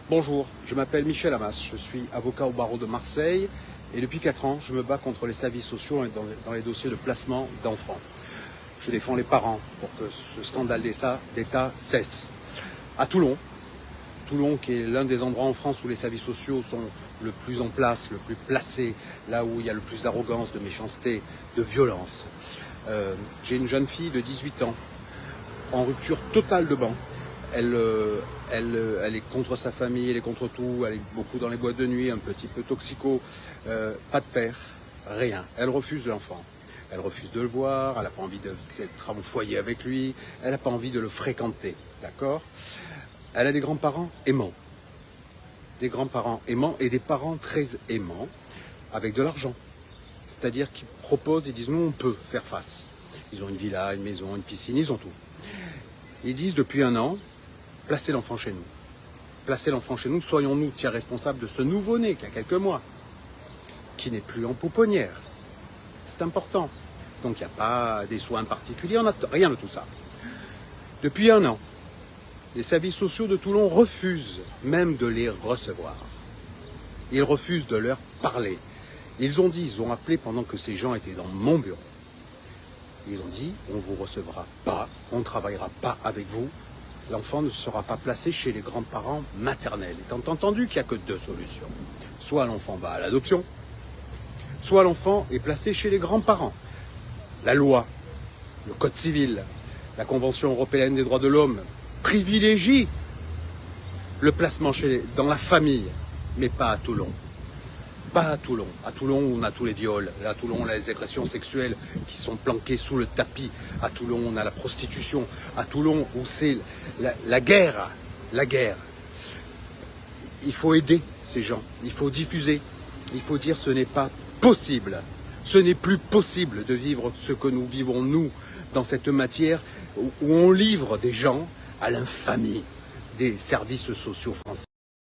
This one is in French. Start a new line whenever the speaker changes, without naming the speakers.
Bonjour, je m'appelle Michel Amas, je suis avocat au barreau de Marseille et depuis 4 ans, je me bats contre les services sociaux dans les dossiers de placement d'enfants. Je défends les parents pour que ce scandale d'État cesse. À Toulon qui est l'un des endroits en France où les services sociaux sont le plus en place, le plus placés, là où il y a le plus d'arrogance, de méchanceté, de violence. J'ai une jeune fille de 18 ans, en rupture totale de banc. Elle est contre sa famille, elle est contre tout, elle est beaucoup dans les boîtes de nuit, un petit peu toxico, pas de père, rien. Elle refuse l'enfant. Elle refuse de le voir, elle n'a pas envie d'être en foyer avec lui, elle n'a pas envie de le fréquenter, d'accord? Elle a des grands-parents aimants. Des grands-parents aimants et des parents très aimants, avec de l'argent. C'est-à-dire qu'ils proposent, ils disent, nous on peut faire face. Ils ont une villa, une maison, une piscine, ils ont tout. Ils disent depuis 1 an, placez l'enfant chez nous. Placez l'enfant chez nous, soyons-nous tiers responsables de ce nouveau-né qui a quelques mois, qui n'est plus en pouponnière. C'est important. Donc il n'y a pas des soins particuliers, on n'a rien de tout ça. Depuis 1 an, les services sociaux de Toulon refusent même de les recevoir. Ils refusent de leur parler. Ils ont appelé pendant que ces gens étaient dans mon bureau. Ils ont dit, on ne vous recevra pas, on ne travaillera pas avec vous, l'enfant ne sera pas placé chez les grands-parents maternels. Étant entendu qu'il n'y a que 2 solutions. Soit l'enfant va à l'adoption, soit l'enfant est placé chez les grands-parents. La loi, le code civil, la Convention européenne des droits de l'homme privilégie le placement dans la famille, mais pas à Toulon. Pas à Toulon. À Toulon, on a tous les viols. À Toulon, on a les agressions sexuelles qui sont planquées sous le tapis. À Toulon, on a la prostitution. À Toulon, où c'est la guerre. La guerre. Il faut aider ces gens. Il faut diffuser. Il faut dire ce n'est pas possible. Ce n'est plus possible de vivre ce que nous vivons, nous, dans cette matière où on livre des gens à l'infamie des services sociaux français.